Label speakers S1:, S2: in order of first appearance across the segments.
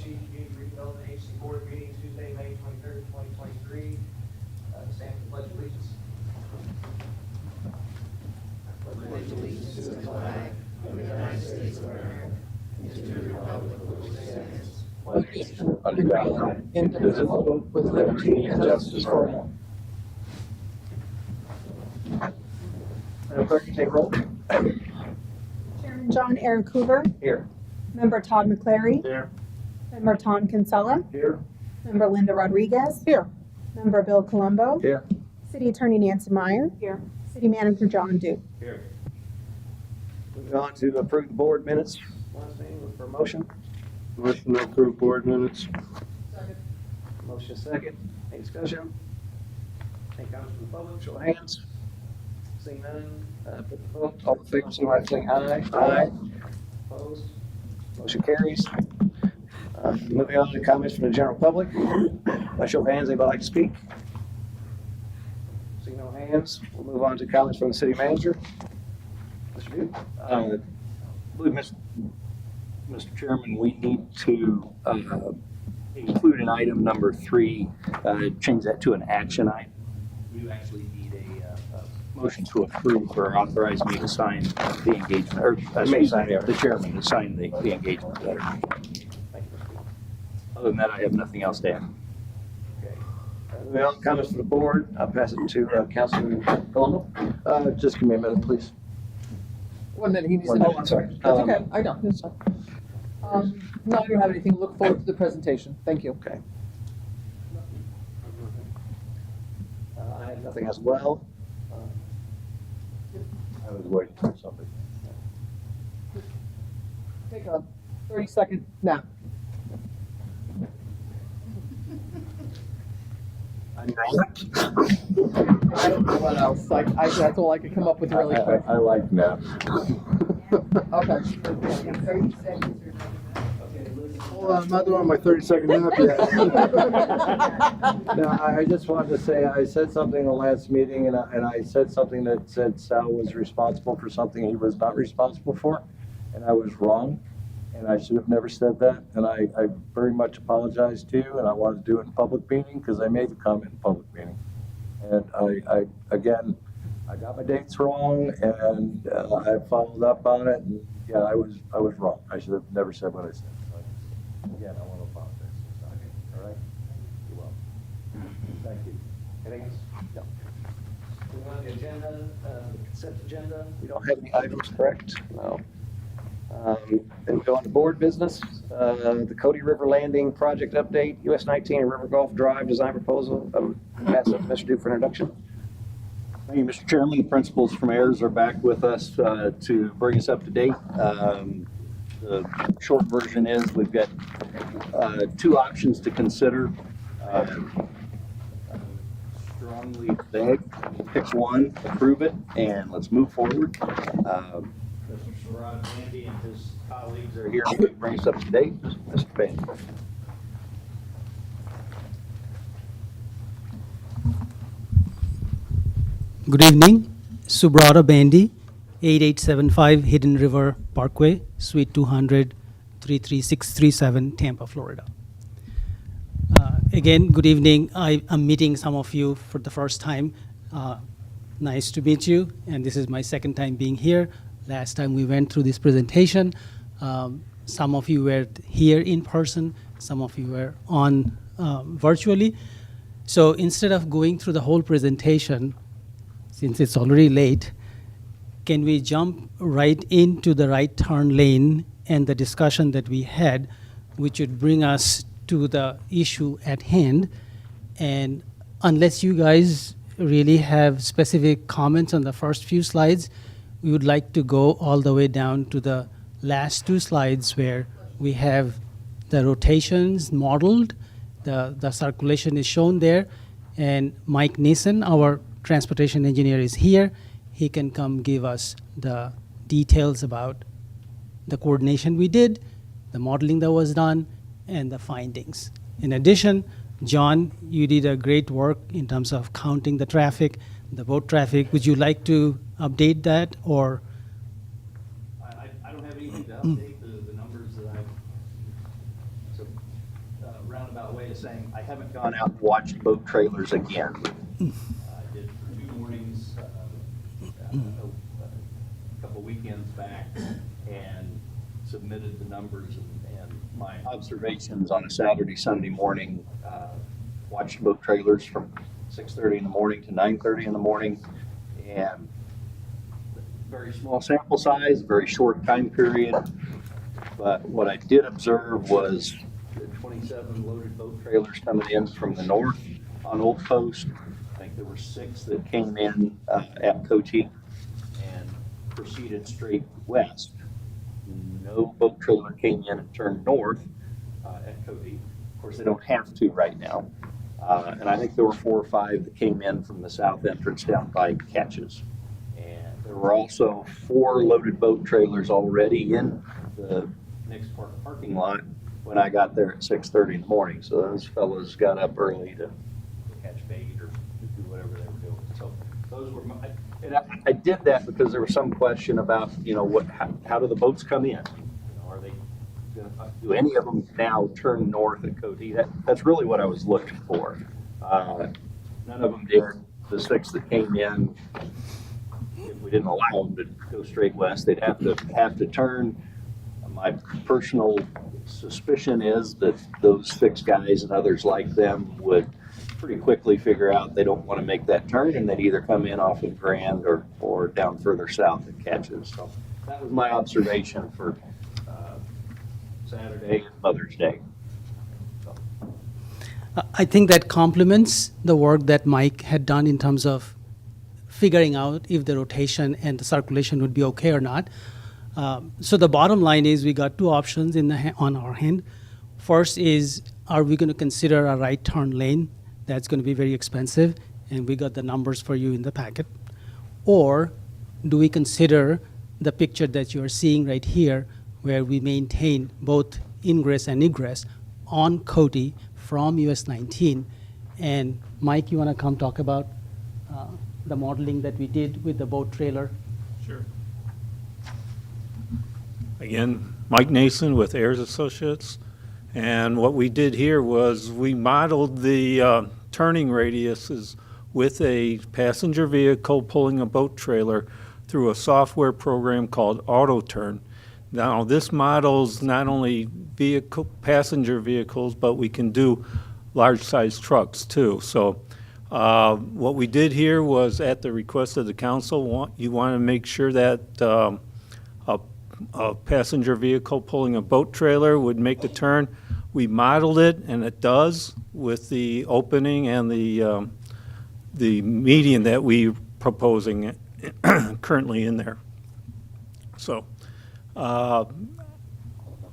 S1: Sheet Community Redevelopment Agency Board meeting Tuesday, May 23rd, 2023. Stand for the Pledge of Allegiance.
S2: Pledge allegiance to the flag of the United States of America and to the republic for which it stands, one nation, under God, indivisible, with liberty and justice for all.
S1: Madam Clerk, you take roll.
S3: Chairman John Aaron Coover.
S1: Here.
S3: Member Todd McClary.
S1: Here.
S3: Member Tom Kinsella.
S1: Here.
S3: Member Linda Rodriguez. Here. Member Bill Colombo.
S1: Here.
S3: City Attorney Nancy Meyer. Here. City Manager John Duke.
S1: Here. Moving on to approve the board minutes. Last name, look for a motion.
S4: Motion to approve board minutes.
S1: Motion second. Any discussion? Any comments from the public? Show of hands. Seeing none, put the vote. All in favor, signify by saying aye. Aye. Opposed? Motion carries. Moving on to comments from the general public. By show of hands, anybody like to speak? Seeing no hands, we'll move on to comments from the city manager. Mr. Duke?
S5: I believe, Mr. Chairman, we need to include in item number 3, change that to an action item. You actually need a motion to approve or authorize me to sign the engagement, or the chairman to sign the engagement letter.
S1: Thank you, Mr. Duke.
S5: Other than that, I have nothing else to add.
S1: Okay. Moving on to comments from the board, I'll pass it to Councilman Colombo.
S4: Just give me a minute, please.
S2: 1 minute, he needs to
S1: Oh,
S2: know.
S1: I'm sorry.
S2: That's okay, I know, that's fine. No, I don't have anything, look forward to the presentation, thank you.
S1: Okay. I have nothing as well.
S4: I was waiting for something.
S2: Take a 30-second nap. I don't know what else, that's all I could come up with really quick.
S4: I like naps.
S2: Okay.
S4: Hold on, I'm not doing my 30-second nap yet. No, I just wanted to say, I said something in the last meeting, and I said something that said Sal was responsible for something he was not responsible for, and I was wrong, and I should have never said that, and I very much apologize to you, and I wanted to do it in public meeting, because I made the comment in public meeting. And I got my dates wrong, and I followed up on it, and yeah, I was wrong. I should have never said what I said. So, again, I want to apologize. Okay. All right? You're welcome. Thank you.
S1: Anything else? No. Moving on to the agenda, the consent agenda. We don't have any items, correct? No. Then we go on to board business. The Cody River Landing project update, US 19 and River Gulf Drive design proposal. Pass it to Mr. Duke for introduction.
S5: Thank you, Mr. Chairman. The principals from AIRS are back with us to bring us up to date. The short version is we've got 2 options to consider. Strongly beg, pick one, approve it, and let's move forward. Mr. Rod Bandy and his colleagues are here to bring us up to date. Mr. Bandy.
S6: Good evening, Subrata Bandy, 8875 Hidden River Parkway, Suite 200, 33637, Tampa, Florida. Again, good evening. I'm meeting some of you for the first time. Nice to meet you, and this is my second time being here. Last time we went through this presentation, some of you were here in person, some of you were on virtually. So instead of going through the whole presentation, since it's already late, can we jump right into the right turn lane and the discussion that we had, which would bring us to the issue at hand? And unless you guys really have specific comments on the first few slides, we would like to go all the way down to the last 2 slides where we have the rotations modeled, the circulation is shown there, and Mike Neeson, our transportation engineer, is here. He can come give us the details about the coordination we did, the modeling that was done, and the findings. In addition, John, you did a great work in terms of counting the traffic, the boat traffic. Would you like to update that, or?
S5: I don't have anything to update the numbers that roundabout way of saying I haven't gone out and watched boat trailers again. I did for 2 mornings, a couple weekends back, and submitted the numbers and my observations on a Saturday, Sunday morning. Watched boat trailers from 6:30 in the morning to 9:30 in the morning, and very small sample size, very short time period. But what I did observe was the 27 loaded boat trailers coming in from the north on Old Post. I think there were 6 that came in at Coty and proceeded straight west. No boat trailer came in and turned north at Coty. Of course, they don't have to right now. And I think there were 4 or 5 that came in from the south entrance down by Catches. And there were also 4 loaded boat trailers already in the Nick's Park parking lot when I got there at 6:30 in the morning. So those fellows got up early to catch bait or to do whatever they were doing. So those were my, and I did that because there was some question about, how do the boats come in? Are they do any of them now turn north at Coty? That's really what I was looking for. None of them did. The 6 that came in, if we didn't allow them to go straight west, they'd have to turn. My personal suspicion is that those 6 guys and others like them would pretty quickly figure out they don't want to make that turn, and they'd either come in off of Grand or down further south at Catches. So that was my observation for Saturday and Mother's Day. So.
S6: I think that complements the work that Mike had done in terms of figuring out if the rotation and the circulation would be okay or not. So the bottom line is we got 2 options on our hand. First is, are we going to consider a right turn lane? That's going to be very expensive, and we got the numbers for you in the packet. Or do we consider the picture that you're seeing right here, where we maintain both ingress and egress on Coty from US 19? And Mike, you want to come talk about the modeling that we did with the boat trailer?
S7: Sure. Again, Mike Nason with Ayers Associates. And what we did here was we modeled the turning radiuses with a passenger vehicle pulling a boat trailer through a software program called AutoTurn. Now, this models not only passenger vehicles, but we can do large-sized trucks too. So what we did here was, at the request of the council, you want to make sure that a passenger vehicle pulling a boat trailer would make the turn. We modeled it, and it does, with the opening and the median that we're proposing currently in there. So,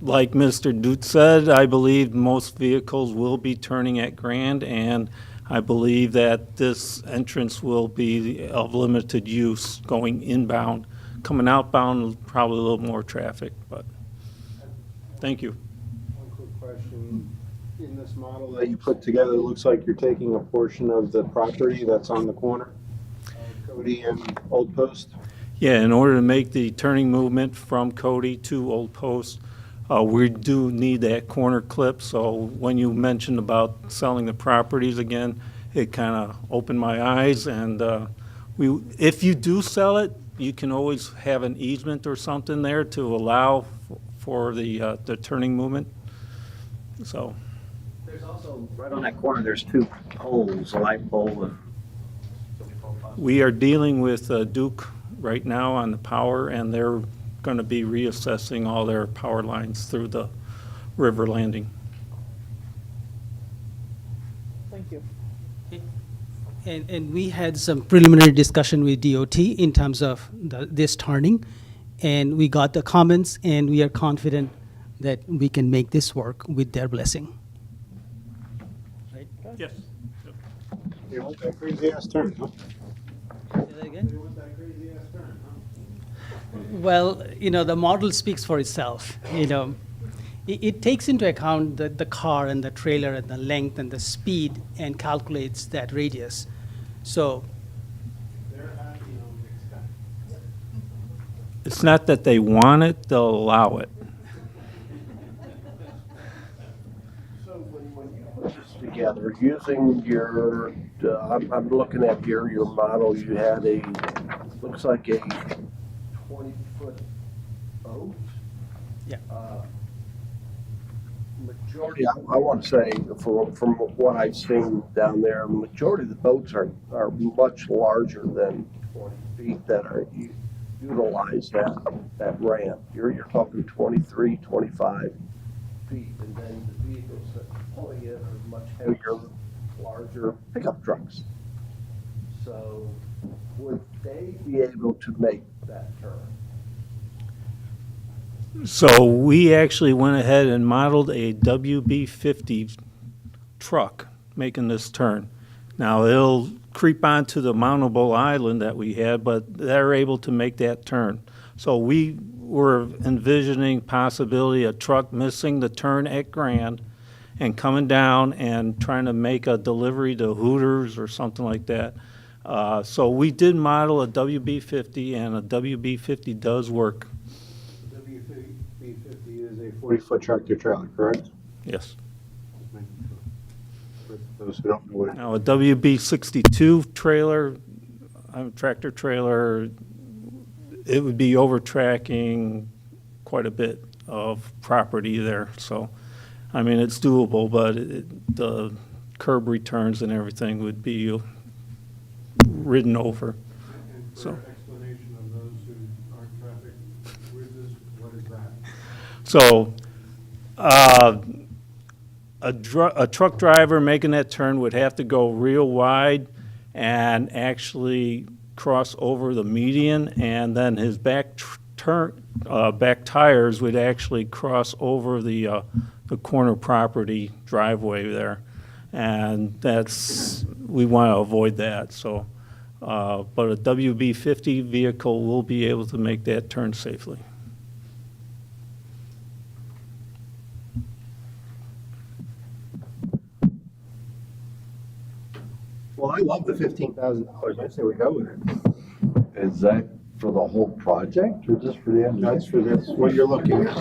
S7: like Mr. Dute said, I believe most vehicles will be turning at Grand, and I believe that this entrance will be of limited use going inbound. Coming outbound, probably a little more traffic, but thank you.
S2: One quick question. In this model that you put together, it looks like you're taking a portion of the property that's on the corner of Coty and Old Post.
S7: Yeah, in order to make the turning movement from Coty to Old Post, we do need that corner clip. So when you mentioned about selling the properties again, it kind of opened my eyes. And if you do sell it, you can always have an easement or something there to allow for the turning movement. So.
S5: There's also, right on that corner, there's 2 poles, a light pole and.
S7: We are dealing with Duke right now on the power, and they're going to be reassessing all their power lines through the river landing.
S3: Thank you.
S6: And we had some preliminary discussion with DOT in terms of this turning, and we got the comments, and we are confident that we can make this work with their blessing. Right?
S7: Yes.
S2: You want that crazy ass turn, huh?
S6: Say that again?
S2: You want that crazy ass turn, huh?
S6: Well, the model speaks for itself. It takes into account the car and the trailer and the length and the speed and calculates that radius. So
S2: They're happy on mixed kind.
S7: It's not that they want it, they'll allow it.
S2: So when you put this together, using your, I'm looking at your model, you had looks like a 20-foot boat.
S6: Yeah.
S2: Majority, I want to say, from what I've seen down there, majority of the boats are much larger than 20 feet that are utilize that ramp. You're talking 23, 25 feet, and then the vehicles that are pulling it are much heavier, larger pickup trucks. So would they be able to make that turn?
S7: So we actually went ahead and modeled a WB50 truck making this turn. Now, it'll creep onto the mountable island that we had, but they're able to make that turn. So we were envisioning possibility a truck missing the turn at Grand and coming down and trying to make a delivery to Hooters or something like that. So we did model a WB50, and a WB50 does work.
S8: W-50 is a 40-foot tractor trailer, correct?
S7: Yes.
S8: For those who don't know what it is.
S7: Now, a WB62 trailer, tractor trailer, it would be over-tracking quite a bit of property there. So, I mean, it's doable, but the curb returns and everything would be ridden over.
S8: And for
S7: So.
S8: explanation of those who aren't traffic witnesses, what is that?
S7: So, a truck driver making that turn would have to go real wide and actually cross over the median, and then his back tires would actually cross over the corner property driveway there, and we want to avoid that. So, but a WB50 vehicle will be able to make that turn safely.
S8: Well, I love the $15,000. I say we go with it.
S4: Is that for the whole project or just for the end?
S8: That's for this, what you're looking at.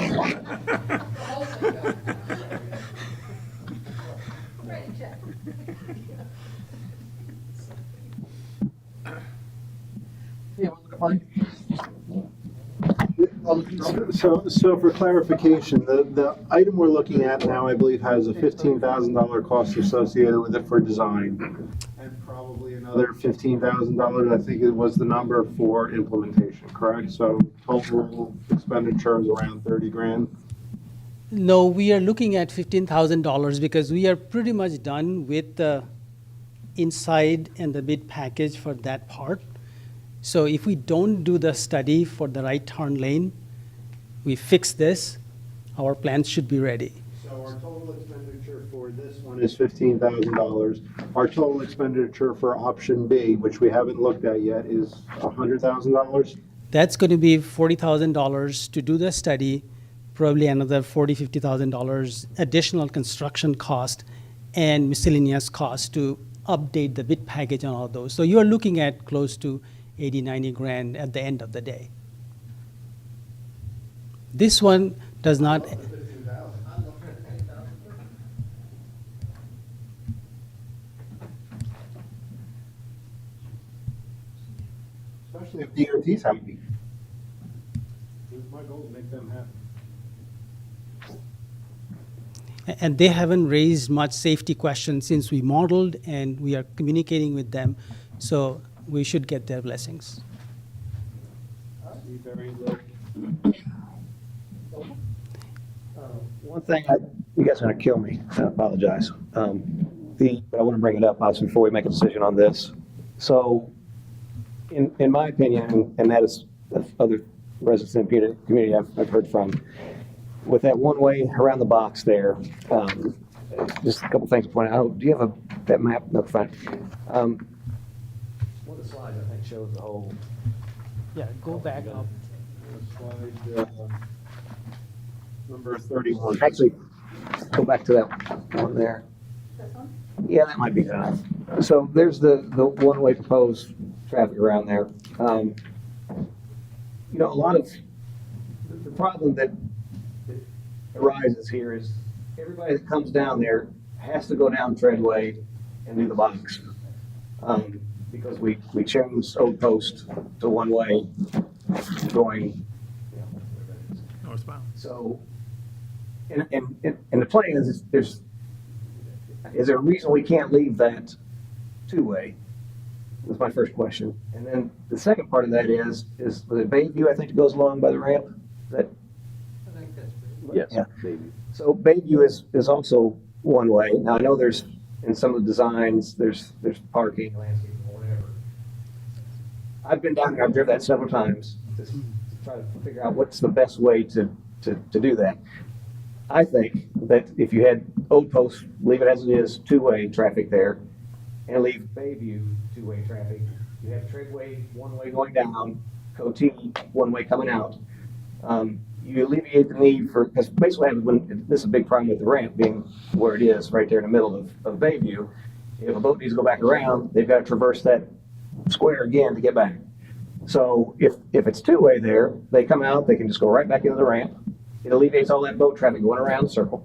S8: So for clarification, the item we're looking at now, I believe, has a $15,000 cost associated with it for design, and probably another $15,000, I think it was the number, for implementation, correct? So total expenditure is around 30 grand.
S6: No, we are looking at $15,000 because we are pretty much done with the inside and the bid package for that part. So if we don't do the study for the right turn lane, we fix this, our plans should be ready.
S8: So our total expenditure for this one is $15,000. Our total expenditure for option B, which we haven't looked at yet, is $100,000.
S6: That's going to be $40,000 to do the study, probably another $40,000, $50,000 additional construction cost and miscellaneous cost to update the bid package on all those. So you're looking at close to 80, 90 grand at the end of the day. This one does not,
S8: Especially if DOT's happy. My goal is to make them happy.
S6: and they haven't raised much safety questions since we modeled and we are communicating with them. So we should get their blessings.
S8: Be very low.
S9: One thing, you guys are going to kill me. I apologize. But I want to bring it up, obviously, before we make a decision on this. So, in my opinion, and that is other residents in the community I've heard from, with that one way around the box there, just a couple things to point out. Do you have that map? No, fine.
S1: One of the slides, I think, shows the whole.
S6: Yeah, go back up.
S8: Slide, number 31.
S9: Actually, go back to that one there. Yeah, that might be good enough. So there's the one-way proposed traffic around there. A lot of the problem that arises here is everybody that comes down there has to go down Treadway and do the box. Because we changed Old Post to one way going,
S7: Northbound.
S9: so, and the plan is, is there a reason we can't leave that two-way? Was my first question. And then the second part of that is the Bayview, I think, that goes along by the ramp, that,
S5: Yes.
S9: Yeah. so Bayview is also one way. Now, I know there's, in some of the designs, there's parking, landscaping, whatever. I've been down there, I've driven that several times to try to figure out what's the best way to do that. I think that if you had Old Post, leave it as it is, two-way traffic there, and leave Bayview two-way traffic, you have Treadway one-way going down, Coatee one-way coming out. You alleviate the need for, because basically this is a big problem with the ramp being where it is, right there in the middle of Bayview. If a boat needs to go back around, they've got to traverse that square again to get back. So if it's two-way there, they come out, they can just go right back into the ramp. It alleviates all that boat traffic going around the circle.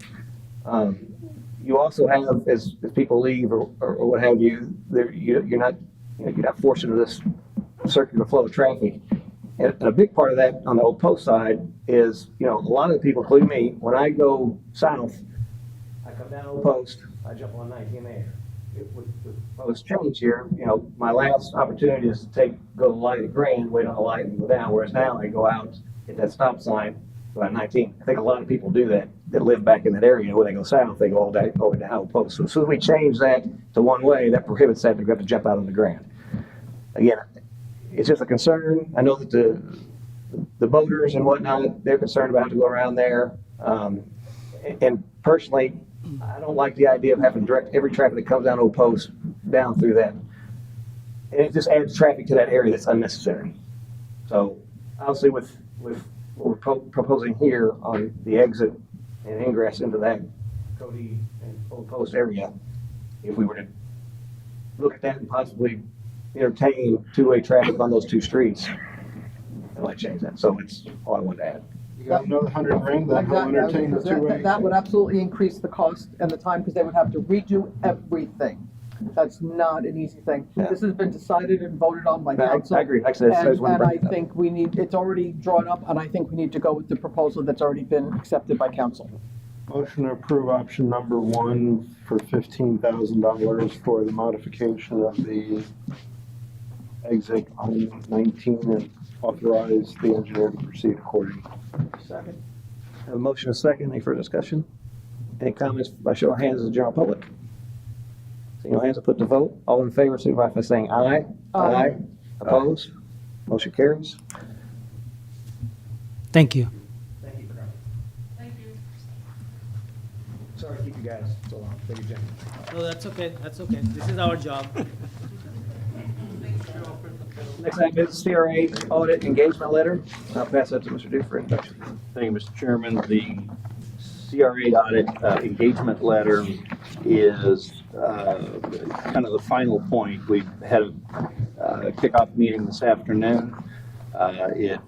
S9: You also have, as people leave or what have you, you're not forced into this circular flow of traffic. And a big part of that on the Old Post side is, a lot of the people, including me, when I go south, I come down Old Post, I jump on 19A. With Post change here, my last opportunity is to go to the light at Grand, wait on the light and go down, whereas now I go out, hit that stop sign, go at 19. I think a lot of people do that live back in that area. When they go south, they go all down Old Post. So as soon as we change that to one way, that prohibits that to have to jump out on the Grand. Again, it's just a concern. I know that the boaters and whatnot, they're concerned about having to go around there. And personally, I don't like the idea of having to direct every traffic that comes down Old Post down through that. And it just adds traffic to that area that's unnecessary. So obviously with what we're proposing here on the exit and ingress into that Cody and Old Post area, if we were to look at that and possibly entertain two-way traffic on those two streets, I might change that. So it's all I wanted to add.
S8: You got another $100,000 that will
S2: Exactly,
S8: entertain the
S2: because
S8: two-way.
S2: that would absolutely increase the cost and the time, because they would have to redo everything. That's not an easy thing.
S9: Yeah.
S2: This has been decided and voted on by
S9: No,
S2: council.
S9: I agree. Like I said, I just wanted to
S2: And
S9: bring
S2: I
S9: it up.
S2: think it's already drawn up, and I think we need to go with the proposal that's already been accepted by council.
S8: Motion to approve option number 1 for $15,000 for the modification of the exit on 19 and authorize the engineer to proceed accordingly.
S9: Second. Have a motion and a second. Any further discussion? Any comments by show of hands of the general public? Seeing no hands, I'll put to vote. All in favor, signify by saying aye.
S2: Aye.
S9: Opposed? Motion carries.
S6: Thank you.
S9: Thank you for coming. Thank you. Sorry to keep you guys so long. Thank you, Jim.
S6: No, that's okay. That's okay. This is our job.
S9: Next item is CRA audit engagement letter. I'll pass that to Mr. Duke for introduction.
S5: Thank you, Mr. Chairman. The CRA audit engagement letter is kind of the final point. We had a kickoff meeting this afternoon. It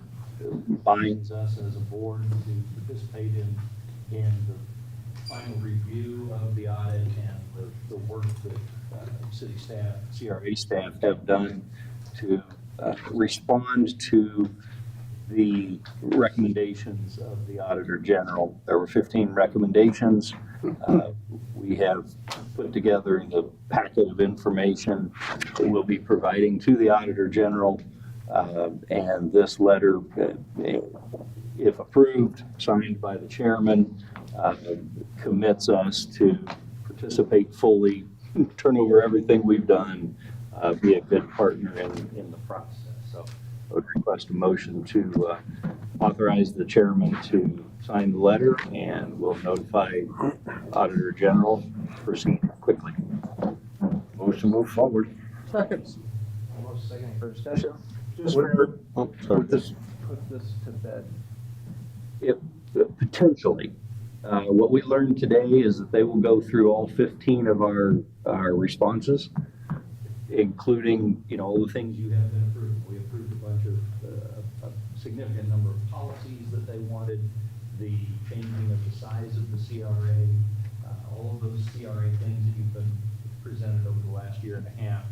S5: binds us as a board to participate in the final review of the audit and the work that city staff, CRA staff have done to respond to the recommendations of the Auditor General. There were 15 recommendations. We have put together the packet of information that we'll be providing to the Auditor General. And this letter, if approved, signed by the chairman, commits us to participate fully, turn over everything we've done, be a good partner in the process. So I would request a motion to authorize the chairman to sign the letter, and we'll notify Auditor General, proceed quickly.
S4: Motion move forward.
S2: Second.
S9: Almost second. Any further discussion?
S8: Just for,
S9: Sorry.
S8: put this
S9: to bed.
S5: Potentially. What we learned today is that they will go through all 15 of our responses, including, all the things you have been approved. We approved a bunch of, a significant number of policies that they wanted. The changing of the size of the CRA, all of those CRA things that you've been presented over the last year and a half.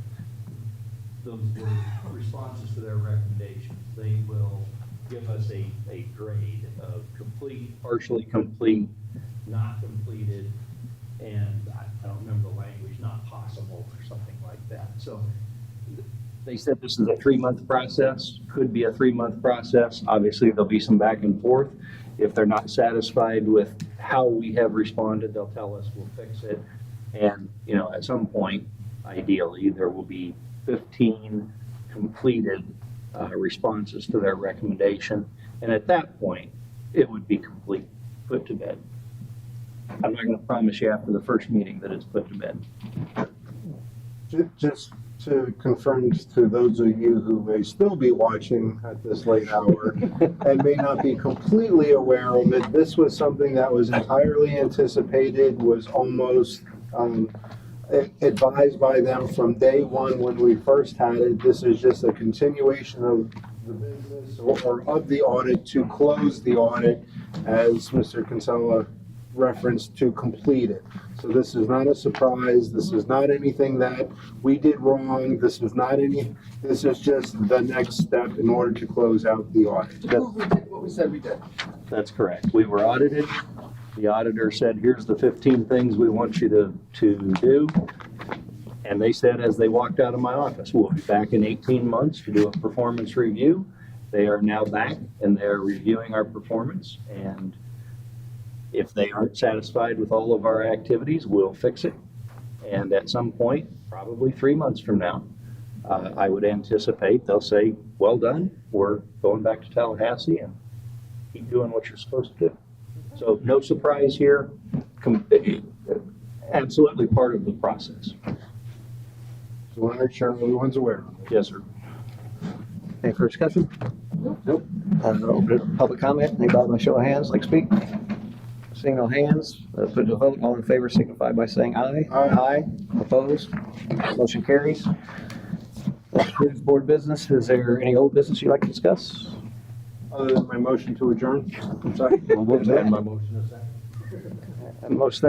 S5: Those were responses to their recommendations. They will give us a grade of complete, partially complete, not completed, and I don't remember the language, not possible, or something like that. So they said this is a 3-month process, could be a 3-month process. Obviously, there'll be some back and forth. If they're not satisfied with how we have responded, they'll tell us, we'll fix it. And, you know, at some point, ideally, there will be 15 completed responses to their recommendation. And at that point, it would be complete, put to bed. I'm not going to promise you after the first meeting that it's put to bed.
S8: Just to confirm to those of you who may still be watching at this late hour and may not be completely aware of it, this was something that was entirely anticipated, was almost advised by them from day one when we first had it. This is just a continuation of the business or of the audit to close the audit, as Mr. Kinsella referenced, to complete it. So this is not a surprise. This is not anything that we did wrong. This is just the next step in order to close out the audit.
S1: What we said we did.
S5: That's correct. We were audited. The auditor said, here's the 15 things we want you to do. And they said, as they walked out of my office, we'll be back in 18 months to do a performance review. They are now back and they're reviewing our performance. And if they aren't satisfied with all of our activities, we'll fix it. And at some point, probably 3 months from now, I would anticipate they'll say, well done, we're going back to Tallahassee and keep doing what you're supposed to do. So no surprise here, absolutely part of the process.
S8: So I want to make sure everyone's aware.
S5: Yes, sir.
S9: Any further discussion? Nope. Open it for public comment. Anybody by show of hands like to speak? Seeing no hands, put it to vote. All in favor signify by saying aye.
S8: Aye.
S9: Opposed? Motion carries. That concludes board business. Is there any old business you'd like to discuss?
S8: Other than my motion to adjourn.
S9: I'm sorry.
S8: My motion is second.
S9: Most